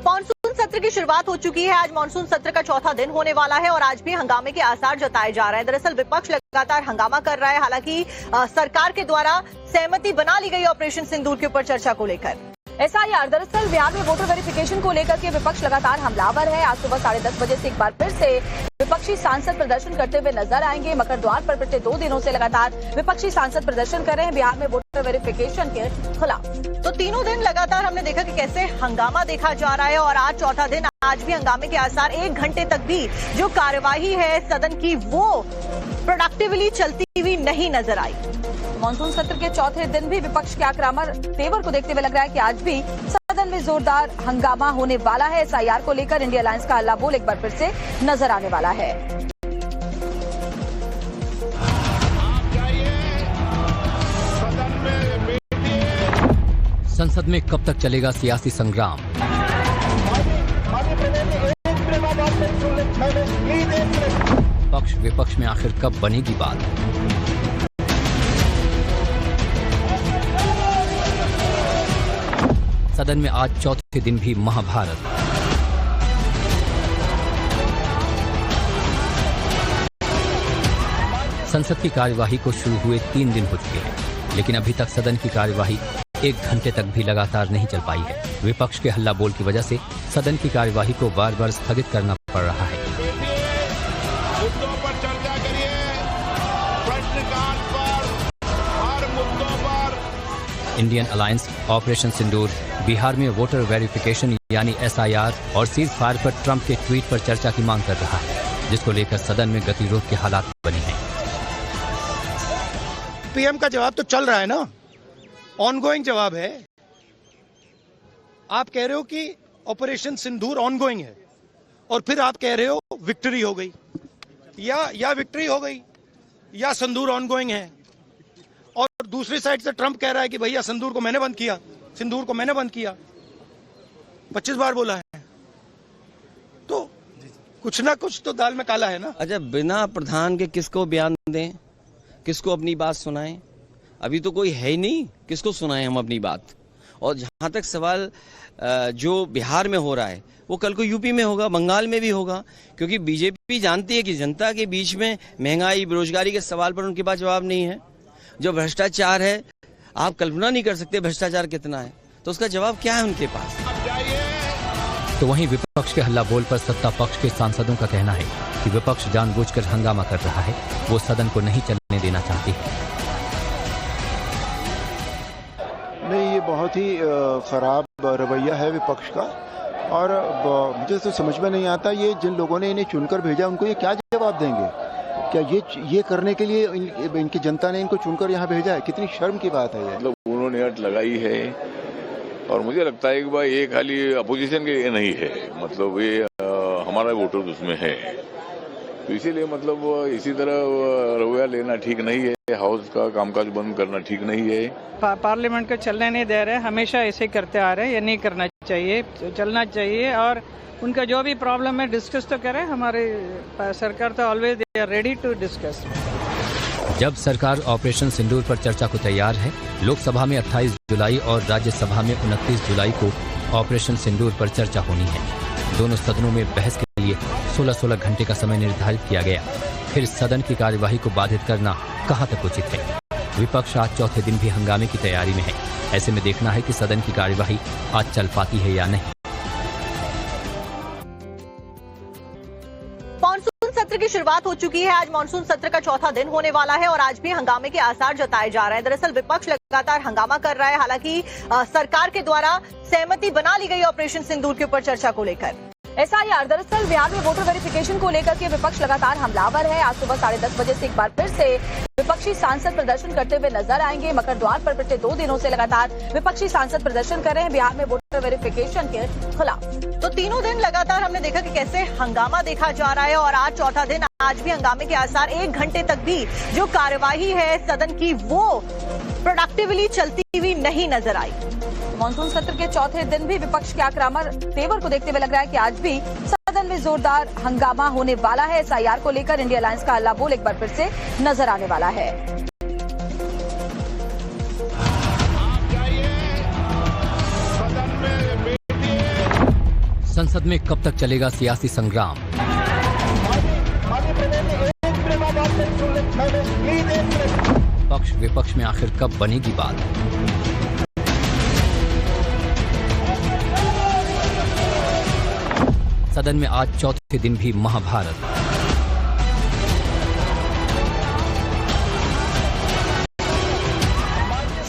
Monsoon सत्र की शुरुआत हो चुकी है। आज मानसून सत्र का चौथा दिन होने वाला है और आज भी हंगामे के आसार जताए जा रहे हैं। दरअसल विपक्ष लगातार हंगामा कर रहा है। हालांकि सरकार के द्वारा सहमति बना ली गई ऑपरेशन सिंदूर के ऊपर चर्चा को लेकर। SIR दरअसल बिहार में वोटर वेरिफिकेशन को लेकर के विपक्ष लगातार हमलावर है। आज सुबह 10:30 बजे से एक बार फिर से विपक्षी सांसद प्रदर्शन करते हुए नजर आएंगे। मकर द्वार पर पिछले 2 दिनों से लगातार विपक्षी सांसद प्रदर्शन कर रहे हैं बिहार में वोटर वेरिफिकेशन के खिलाफ। तो तीनों दिन लगातार हमने देखा कि कैसे हंगामा देखा जा रहा है और आज चौथा दिन, आज भी हंगामे के आसार। 1 घंटे तक भी जो कार्यवाही है सदन की वो प्रोडक्टिवली चलती हुई नहीं नजर आई। मानसून सत्र के चौथे दिन भी विपक्ष के आक्रामक तेवर को देखते हुए लग रहा है कि आज भी सदन में जोरदार हंगामा होने वाला है। SIR को लेकर इंडिया अलायंस का हल्ला बोल एक बार फिर से नजर आने वाला है। संसद में कब तक चलेगा सियासी संग्राम? पक्ष विपक्ष में आखिर कब बनेगी बात? सदन में आज चौथे दिन भी महाभारत। संसद की कार्यवाही को शुरू हुए 3 दिन हो चुके हैं, लेकिन अभी तक सदन की कार्यवाही 1 घंटे तक भी लगातार नहीं चल पाई है। विपक्ष के हल्ला बोल की वजह से सदन की कार्यवाही को बार बार स्थगित करना पड़ रहा है। मुद्दों पर चर्चा करिए, प्रश्नकाल पर, हर मुद्दों पर। इंडियन अलायंस ऑपरेशन सिंदूर बिहार में वोटर वेरिफिकेशन यानी SIR और सीज फायर पर ट्रंप के ट्वीट पर चर्चा की मांग कर रहा है, जिसको लेकर सदन में गतिरोध के हालात बने हैं। PM का जवाब तो चल रहा है ना, ऑनगोइंग जवाब है। आप कह रहे हो कि ऑपरेशन सिंदूर ऑनगोइंग है और फिर आप कह रहे हो विक्ट्री हो गई, या विक्ट्री हो गई या सिंदूर ऑनगोइंग है। और दूसरी साइड से ट्रंप कह रहा है कि भैया सिंदूर को मैंने बंद किया, सिंदूर को मैंने बंद किया। 25 बार बोला है, तो कुछ ना कुछ तो दाल में काला है ना। अच्छा, बिना प्रधान के किसको बयान दें, किसको अपनी बात सुनाएं? अभी तो कोई है ही नहीं, किसको सुनाएं हम अपनी बात। और जहां तक सवाल जो बिहार में हो रहा है वो कल को यूपी में होगा, बंगाल में भी होगा, क्योंकि बीजेपी जानती है कि जनता के बीच में महंगाई, बेरोजगारी के सवाल पर उनके पास जवाब नहीं है। जो भ्रष्टाचार है, आप कल्पना नहीं कर सकते भ्रष्टाचार कितना है, तो उसका जवाब क्या है उनके पास। तो वहीं विपक्ष के हल्ला बोल पर सत्ता पक्ष के सांसदों का कहना है कि विपक्ष जानबूझकर हंगामा कर रहा है, वो सदन को नहीं चलने देना चाहती है। नहीं, ये बहुत ही खराब रवैया है विपक्ष का और मुझे तो समझ में नहीं आता, ये जिन लोगों ने इन्हें चुनकर भेजा उनको ये क्या जवाब देंगे? क्या ये करने के लिए इनकी जनता ने इनको चुनकर यहाँ भेजा है? कितनी शर्म की बात है ये। मतलब उन्होंने अट लगाई है और मुझे लगता है कि भाई ये खाली अपोजिशन के लिए नहीं है, मतलब ये हमारा वोटर उसमें है, तो इसीलिए मतलब इसी तरह रवैया लेना ठीक नहीं है। हाउस का कामकाज बंद करना ठीक नहीं है। पार्लियामेंट को चलने नहीं दे रहे, हमेशा ऐसे करते आ रहे हैं। ये नहीं करना चाहिए, चलना चाहिए और उनका जो भी प्रॉब्लम है डिस्कस तो करें। हमारी सरकार तो always they are ready to discuss. जब सरकार ऑपरेशन सिंदूर पर चर्चा को तैयार है, लोकसभा में 28 जुलाई और राज्यसभा में 29 जुलाई को ऑपरेशन सिंदूर पर चर्चा होनी है। दोनों सदनों में बहस के लिए 16-16 घंटे का समय निर्धारित किया गया। फिर सदन की कार्यवाही को बाधित करना कहां तक उचित है? विपक्ष आज चौथे दिन भी हंगामे की तैयारी में है। ऐसे में देखना है कि सदन की कार्यवाही आज चल पाती है या नहीं। मानसून सत्र की शुरुआत हो चुकी है। आज मानसून सत्र का चौथा दिन होने वाला है और आज भी हंगामे के आसार जताए जा रहे हैं। दरअसल विपक्ष लगातार हंगामा कर रहा है। हालांकि सरकार के द्वारा सहमति बना ली गई ऑपरेशन सिंदूर के ऊपर चर्चा को लेकर। SIR दरअसल बिहार में वोटर वेरिफिकेशन को लेकर के विपक्ष लगातार हमलावर है। आज सुबह 10:30 बजे से एक बार फिर से विपक्षी सांसद प्रदर्शन करते हुए नजर आएंगे। मकर द्वार पर पिछले 2 दिनों से लगातार विपक्षी सांसद प्रदर्शन कर रहे हैं बिहार में वोटर वेरिफिकेशन के खिलाफ। तो तीनों दिन लगातार हमने देखा कि कैसे हंगामा देखा जा रहा है और आज चौथा दिन, आज भी हंगामे के आसार। 1 घंटे तक भी जो कार्यवाही है सदन की वो प्रोडक्टिवली चलती हुई नहीं नजर आई। मानसून सत्र के चौथे दिन भी विपक्ष के आक्रामक तेवर को देखते हुए लग रहा है कि आज भी सदन में जोरदार हंगामा होने वाला है। SIR को लेकर इंडिया अलायंस का हल्ला बोल एक बार फिर से नजर आने वाला है। संसद में कब तक चलेगा सियासी संग्राम? पक्ष विपक्ष में आखिर कब बनेगी बात? सदन में आज चौथे दिन भी महाभारत।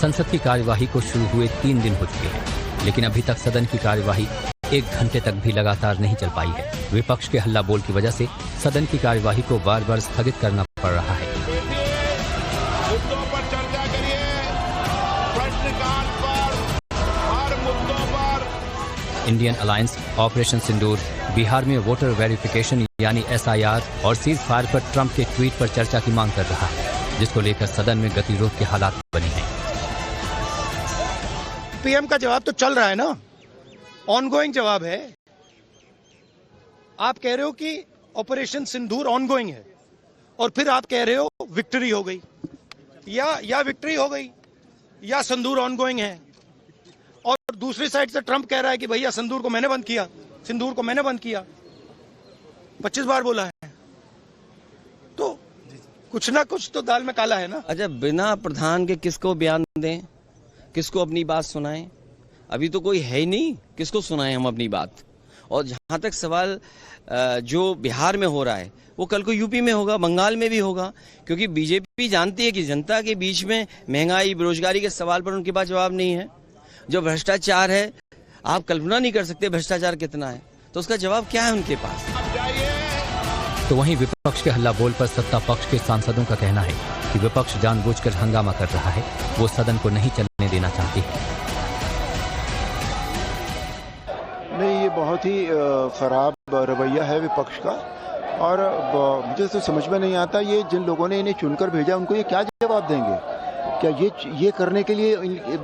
संसद की कार्यवाही को शुरू हुए 3 दिन हो चुके हैं, लेकिन अभी तक सदन की कार्यवाही 1 घंटे तक भी लगातार नहीं चल पाई है। विपक्ष के हल्ला बोल की वजह से सदन की कार्यवाही को बार बार स्थगित करना पड़ रहा है। मुद्दों पर चर्चा करिए, प्रश्नकाल पर, हर मुद्दों पर। इंडियन अलायंस ऑपरेशन सिंदूर, बिहार में वोटर वेरिफिकेशन यानी SIR और सीज फायर पर ट्रंप के ट्वीट पर चर्चा की मांग कर रहा है, जिसको लेकर सदन में गतिरोध के हालात बने हैं। पीएम का जवाब तो चल रहा है ना, ऑनगोइंग जवाब है। आप कह रहे हो कि ऑपरेशन सिंदूर ऑनगोइंग है और फिर आप कह रहे हो विक्ट्री हो गई, या विक्ट्री हो गई या सिंदूर ऑनगोइंग है। और दूसरी साइड से ट्रंप कह रहा है कि भैया सिंदूर को मैंने बंद किया, सिंदूर को मैंने बंद किया। 25 बार बोला है, तो कुछ ना कुछ तो दाल में काला है ना। अच्छा, बिना प्रधान के किसको बयान दें, किसको अपनी बात सुनाएं? अभी तो कोई है ही नहीं, किसको सुनाएं हम अपनी बात? और जहां तक सवाल जो बिहार में हो रहा है वो कल को यूपी में होगा, बंगाल में भी होगा, क्योंकि बीजेपी जानती है कि जनता के बीच में महंगाई, बेरोजगारी के सवाल पर उनके पास जवाब नहीं है। जो भ्रष्टाचार है, आप कल्पना नहीं कर सकते भ्रष्टाचार कितना है, तो उसका जवाब क्या है उनके पास? तो वहीं विपक्ष के हल्ला बोल पर सत्ता पक्ष के सांसदों का कहना है कि विपक्ष जानबूझकर हंगामा कर रहा है, वो सदन को नहीं चलने देना चाहती। नहीं, ये बहुत ही खराब रवैया है विपक्ष का। और मुझे तो समझ में नहीं आता, ये जिन लोगों ने इन्हें चुनकर भेजा उनको ये क्या जवाब देंगे? क्या ये करने के लिए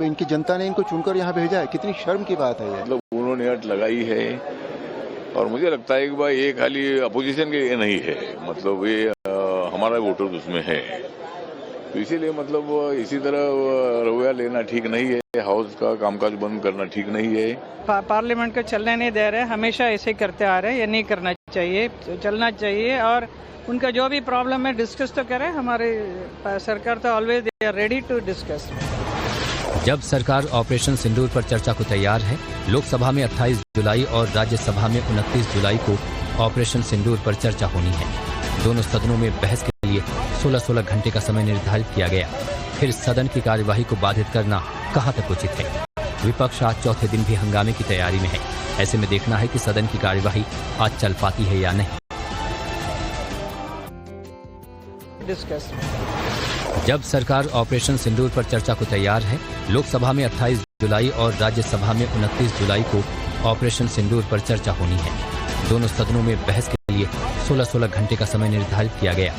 इनकी जनता ने इनको चुनकर यहाँ भेजा है? कितनी शर्म की बात है ये। मतलब उन्होंने अट लगाई है और मुझे लगता है कि भाई ये खाली अपोजिशन के लिए नहीं है, मतलब ये हमारा वोटर उसमें है, तो इसीलिए मतलब इसी तरह रवैया लेना ठीक नहीं है। हाउस का कामकाज बंद करना ठीक नहीं है। पार्लियामेंट को चलने नहीं दे रहे, हमेशा ऐसे करते आ रहे हैं। ये नहीं करना चाहिए, चलना चाहिए। और उनका जो भी प्रॉब्लम है डिस्कस तो करें। हमारे सरकार तो always they are ready to discuss. जब सरकार ऑपरेशन सिंदूर पर चर्चा को तैयार है, लोकसभा में 28 जुलाई और राज्यसभा में 29 जुलाई को ऑपरेशन सिंदूर पर चर्चा होनी है। दोनों सदनों में बहस के लिए 16-16 घंटे का समय निर्धारित किया गया। फिर सदन की कार्यवाही को बाधित करना कहां तक उचित है? विपक्ष आज चौथे दिन भी हंगामे की तैयारी में है। ऐसे में देखना है कि सदन की कार्यवाही आज चल पाती है या नहीं। डिस्कस। जब सरकार ऑपरेशन सिंदूर पर चर्चा को तैयार है, लोकसभा में 28 जुलाई और राज्यसभा में 29 जुलाई को ऑपरेशन सिंदूर पर चर्चा होनी है। दोनों सदनों में बहस के लिए 16-16 घंटे का समय निर्धारित किया गया।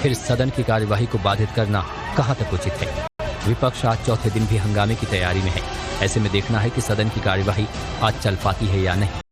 फिर सदन की कार्यवाही को बाधित करना कहां तक उचित है? विपक्ष आज चौथे दिन भी हंगामे की तैयारी में है। ऐसे में देखना है कि सदन की कार्यवाही आज चल पाती है या नहीं।